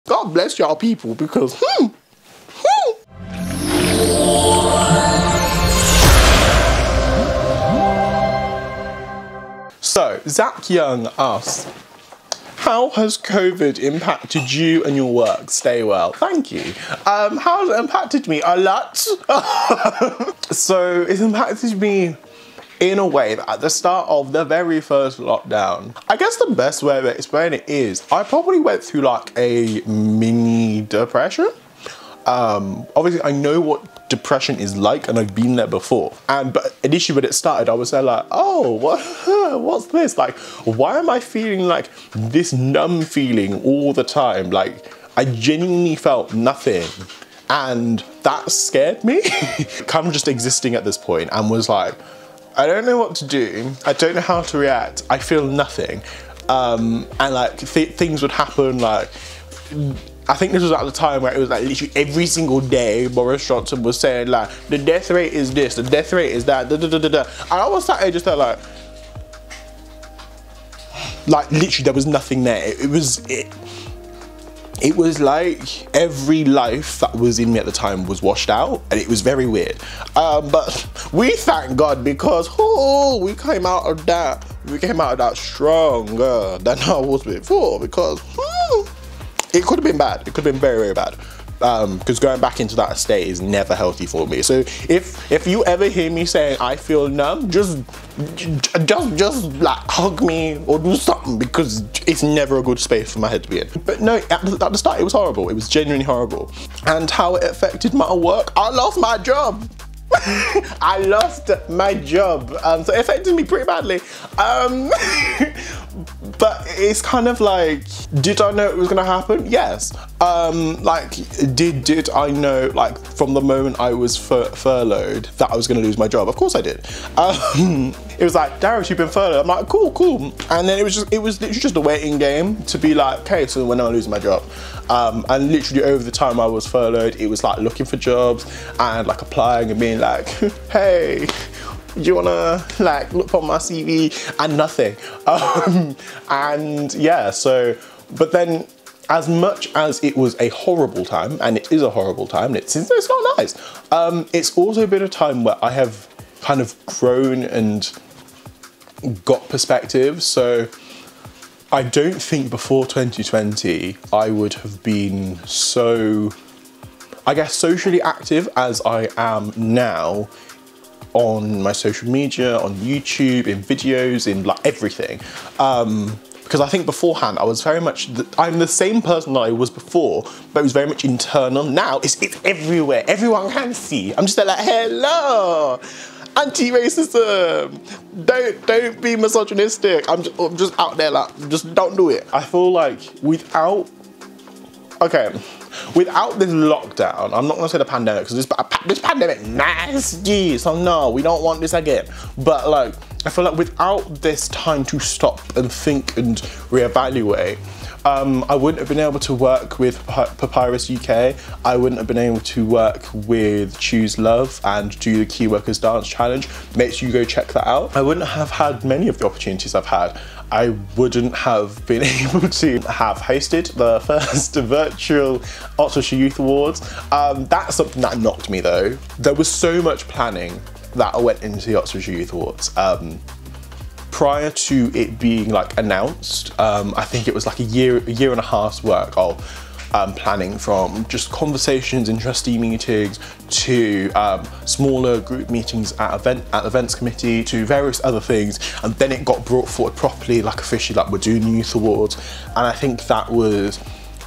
God bless y'all people, because So, Zach Young asks, how has COVID impacted you and your work? Stay well. Thank you. How has it impacted me? A lot. So, it's impacted me in a way that at the start of the very first lockdown, I guess the best way to explain it is I probably went through like a mini depression. Obviously I know what depression is like and I've been there before, but initially when it started I was there like, oh, what's this, like why am I feeling like this numb feeling all the time? Like I genuinely felt nothing, and that scared me. Kind of just existing at this point, and was like, I don't know what to do, I don't know how to react, I feel nothing. And like things would happen, like I think this was at the time where it was like literally every single day Boris Johnson was saying like the death rate is this, the death rate is that, da da da da da. And I was sat there just like literally there was nothing there. It was like every life that was in me at the time was washed out, and it was very weird. But we thank God, because we came out of that stronger than I was before, because it could have been bad. It could have been very, very bad. Because going back into that state is never healthy for me. So if you ever hear me saying I feel numb, just like hug me or do something, because it's never a good space for my head to be in. But no, at the start it was horrible. It was genuinely horrible. And how it affected my work, I lost my job. I lost my job, so it affected me pretty badly. But it's kind of like, did I know it was gonna happen? Yes. Like, did I know, like, from the moment I was furloughed that I was gonna lose my job? Of course I did. It was like, Darius, you've been furloughed. I'm like, cool. And then it was literally just a waiting game to be like, okay, so when am I losing my job? And literally over the time I was furloughed, it was like looking for jobs and like applying and being like, hey, do you wanna like look on my CV? And nothing. And yeah, so, but then as much as it was a horrible time, and it is a horrible time, it's not nice, it's also been a time where I have kind of grown and got perspective. So I don't think before 2020 I would have been so, I guess, socially active as I am now on my social media, on YouTube, in videos, in like everything. Because I think beforehand I was very much, I'm the same person that I was before, but it was very much internal. Now it's everywhere, everyone can see. I'm just like, hello, anti-racism, don't be misogynistic. I'm just out there like, just don't do it. I feel like without this lockdown, I'm not gonna say the pandemic, because this pandemic nasty, so no, we don't want this again. But like, I feel like without this time to stop and think and reevaluate, I wouldn't have been able to work with Papyrus UK. I wouldn't have been able to work with Choose Love and do the Key Workers Dance Challenge. Make sure you go check that out. I wouldn't have had many of the opportunities I've had. I wouldn't have been able to have hosted the first virtual Oxfordshire Youth Awards. That's something that knocked me though. There was so much planning that went into the Oxfordshire Youth Awards. Prior to it being like announced, I think it was like a year and a half's work of planning, from just conversations in trustee meetings to smaller group meetings at events committee to various other things, and then it got brought forward properly, like officially, like we're doing youth awards. And I think that was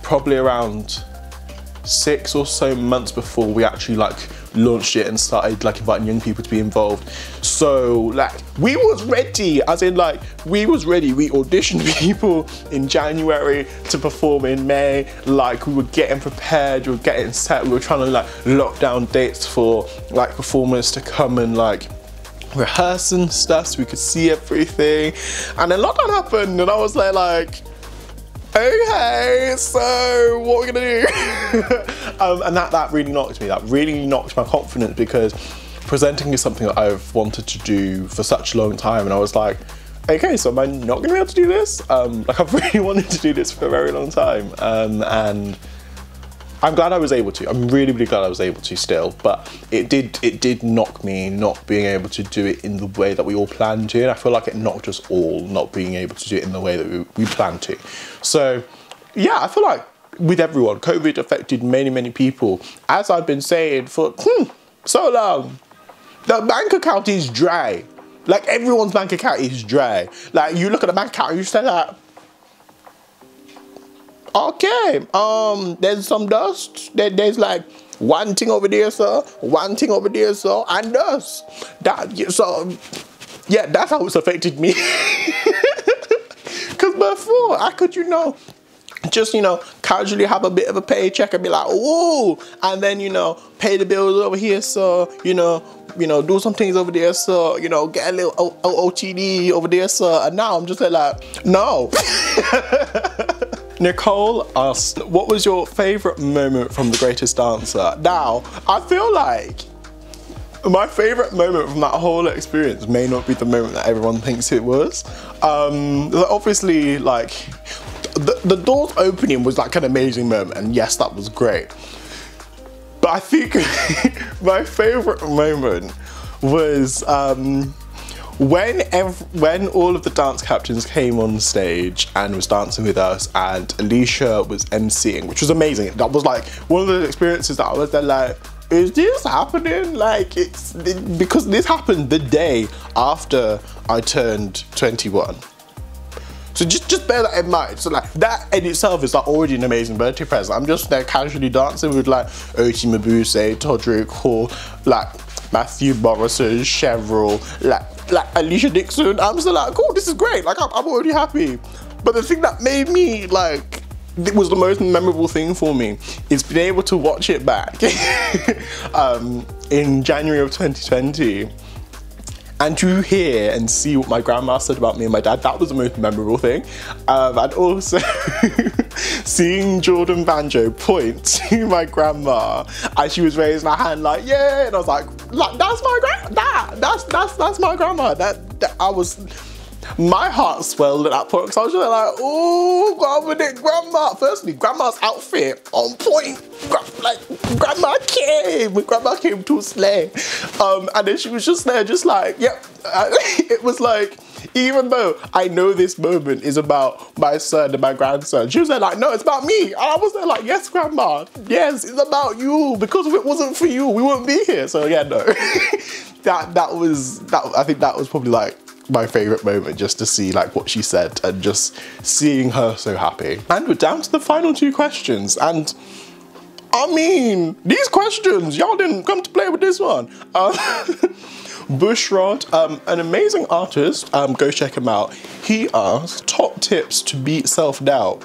probably around 6 or so months before we actually like launched it and started like inviting young people to be involved. So like we was ready, as in like we was ready. We auditioned people in January to perform in May. Like we were getting prepared, we were getting set, we were trying to like lock down dates for like performers to come and like rehearse and stuff so we could see everything. And then lockdown happened and I was like, okay, so what are we gonna do? And that really knocked me. That really knocked my confidence, because presenting is something that I've wanted to do for such a long time, and I was like, okay, so am I not gonna be able to do this? Like, I've really wanted to do this for a very long time, and I'm glad I was able to. I'm really, really glad I was able to still, but it did knock me not being able to do it in the way that we all planned to, and I feel like it knocked us all not being able to do it in the way that we planned to. So yeah, I feel like with everyone, COVID affected many, many people. As I've been saying for so long, the bank account is dry. Like, everyone's bank account is dry. Like, you look at the bank account and you say like, okay, there's some dust. There's like one thing over there, sir, one thing over there, sir, and dust. So yeah, that's how it's affected me. Because before, I could, just, casually have a bit of a paycheck and be like, ooh, and then, pay the bills over here, so, do some things over there, so, get a little OTD over there, so, and now I'm just like, no. Nicole asked, what was your favourite moment from The Greatest Dancer? Now, I feel like my favourite moment from that whole experience may not be the moment that everyone thinks it was. Obviously, like, the doors opening was like an amazing moment, and yes, that was great. But I think my favourite moment was when all of the dance captains came on stage and was dancing with us, and Alicia was emceeing, which was amazing. That was like one of those experiences that I was there like, is this happening? Like, because this happened the day after I turned 21. So just bear that in mind. So like, that in itself is like already an amazing birthday present. I'm just there casually dancing with like Oti Mabuse, Todrick Hall, like Matthew Morrison, Cheryl, like Alicia Dixon. I'm still like, cool, this is great. Like, I'm already happy. But the thing that made me like, it was the most memorable thing for me, is being able to watch it back in January of 2020. And to hear and see what my grandma said about me and my dad, that was the most memorable thing. And also seeing Jordan Banjo point to my grandma as she was raising her hand like, yeah, and I was like that's my grandma, that's my grandma. That I was, my heart swelled at that point, because I was just like, oh, grandma. Firstly, grandma's outfit on point. Like, grandma came to slay. And then she was just there, just like, yep. It was like, even though I know this moment is about my son and my grandson, she was there like, no, it's about me. And I was there like, yes, grandma, yes, it's about you, because if it wasn't for you, we wouldn't be here. So yeah, no. I think that was probably like my favourite moment, just to see like what she said and just seeing her so happy. And we're down to the final two questions, and I mean, these questions, y'all didn't come to play with this one. Bushrod, an amazing artist, go check him out. He asked, top tips to beat self-doubt.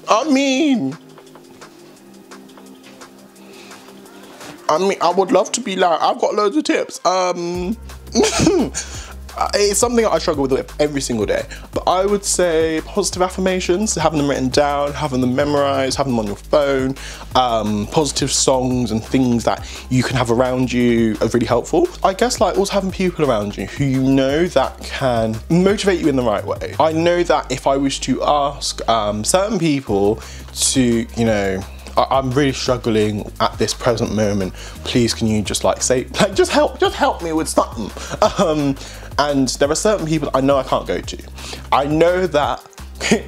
I mean, I would love to be like, I've got loads of tips. It's something I struggle with every single day, but I would say positive affirmations, having them written down, having them memorized, having them on your phone, positive songs and things that you can have around you are really helpful. I guess like also having people around you who you know that can motivate you in the right way. I know that if I was to ask certain people to, I'm really struggling at this present moment, please can you just like say, like just help me with something. And there are certain people I know I can't go to. I know that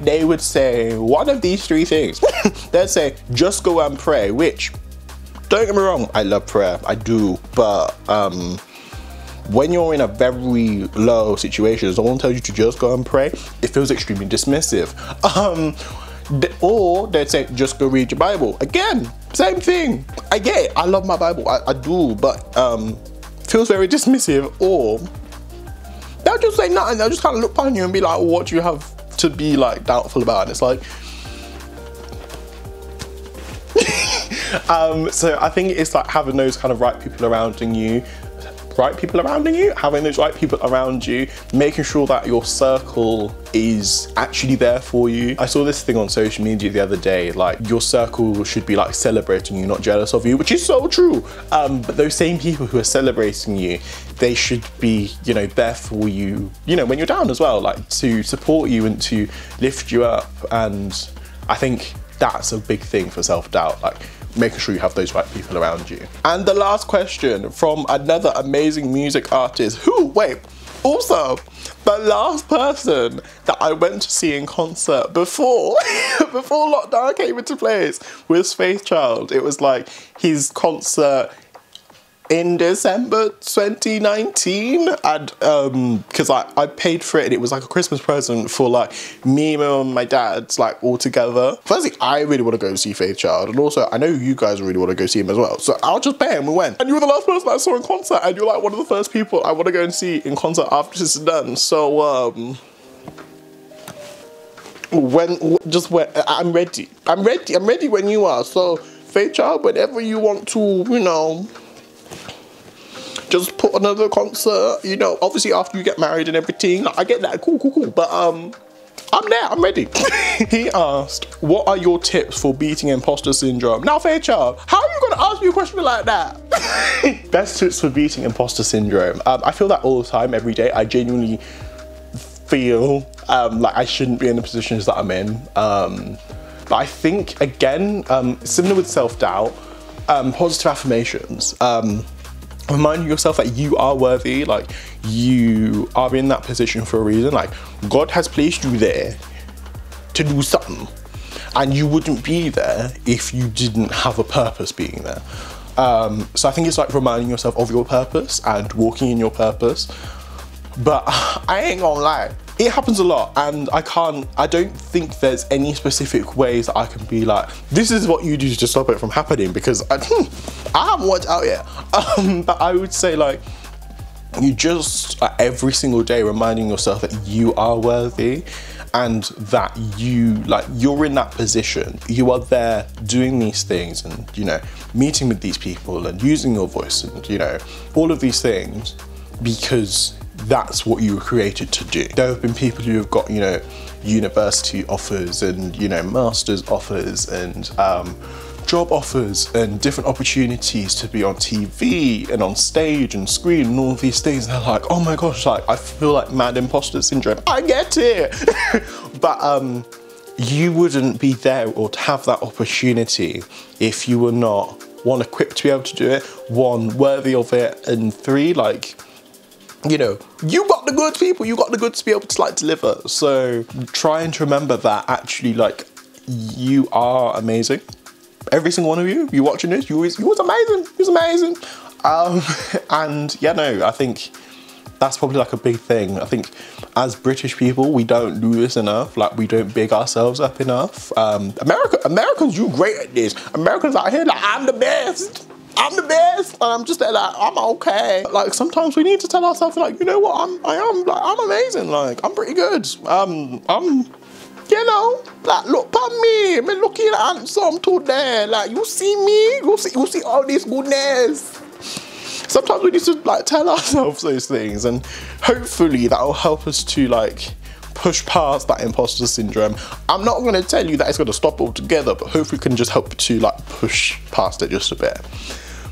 they would say one of these three things. They'd say, just go and pray, which, don't get me wrong, I love prayer, I do, but when you're in a very low situation, someone tells you to just go and pray, it feels extremely dismissive. Or they'd say, just go read your Bible. Again, same thing. I get it, I love my Bible, I do, but feels very dismissive. Or they'll just say nothing, they'll just kind of look upon you and be like, what do you have to be like doubtful about? And it's like, so I think it's like having those kind of right people around you, right people around you, having those right people around you, making sure that your circle is actually there for you. I saw this thing on social media the other day, like your circle should be like celebrating you, not jealous of you, which is so true. But those same people who are celebrating you, they should be, you know, there for you, you know, when you're down as well, like to support you and to lift you up. And I think that's a big thing for self-doubt, like making sure you have those right people around you. And the last question from another amazing music artist who, also, the last person that I went to see in concert before lockdown came into place was Faith Child. It was like his concert in December 2019, and because I paid for it, and it was like a Christmas present for like me, my mum, and my dad, like all together. Firstly, I really want to go see Faith Child, and also I know you guys really want to go see him as well, so I'll just pay him. We went, and you were the last person I saw in concert, and you're like one of the first people I want to go and see in concert after this is done. So I'm ready when you are. So Faith Child, whenever you want to, you know, just put another concert, you know, obviously after you get married and everything. I get that, cool. But I'm there, I'm ready. He asked, what are your tips for beating imposter syndrome? Now, Faith Child, how are you gonna ask me a question like that? Best tips for beating imposter syndrome. I feel that all the time, every day. I genuinely feel like I shouldn't be in the positions that I'm in. But I think, again, similar with self-doubt, positive affirmations. Reminding yourself that you are worthy, like you are in that position for a reason. Like God has placed you there to do something, and you wouldn't be there if you didn't have a purpose being there. So I think it's like reminding yourself of your purpose and walking in your purpose. But I ain't gonna lie, it happens a lot, and I don't think there's any specific ways that I can be like, this is what you do to stop it from happening, because I haven't worked out yet. But I would say, like, you just every single day reminding yourself that you are worthy, and that you're in that position. You are there doing these things, and, you know, meeting with these people and using your voice, and, you know, all of these things, because that's what you were created to do. There have been people who have got, you know, university offers and, you know, master's offers and job offers and different opportunities to be on TV and on stage and screen and all of these things. And they're like, oh my gosh, like I feel like mad imposter syndrome. I get it. But you wouldn't be there or to have that opportunity if you were not, one, equipped to be able to do it, one, worthy of it, and three, like, you know, you got the goods, people. You got the goods to be able to like deliver. So trying to remember that actually, like, you are amazing. Every single one of you watching this, you was amazing. You was amazing. And yeah, no, I think that's probably like a big thing. I think as British people, we don't do this enough. Like, we don't big ourselves up enough. Americans do great at this. Americans out here like, I'm the best. I'm the best, and I'm just there like, I'm okay. Like, sometimes we need to tell ourselves, like, you know what, I'm amazing, like, I'm pretty good. I'm, you know, like, look at me, I'm looking handsome today. Like, you see me, you see all this goodness. Sometimes we need to like tell ourselves those things, and hopefully that will help us to like push past that imposter syndrome. I'm not going to tell you that it's going to stop altogether, but hopefully it can just help to like push past it just a bit.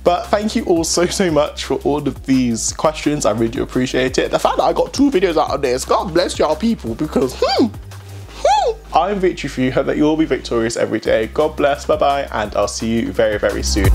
But thank you all so much for all of these questions. I really appreciate it. The fact that I got 2 videos out of this, God bless y'all people, because I'm Victoryforu. Hope that you will be victorious every day. God bless, bye bye, and I'll see you very, very soon.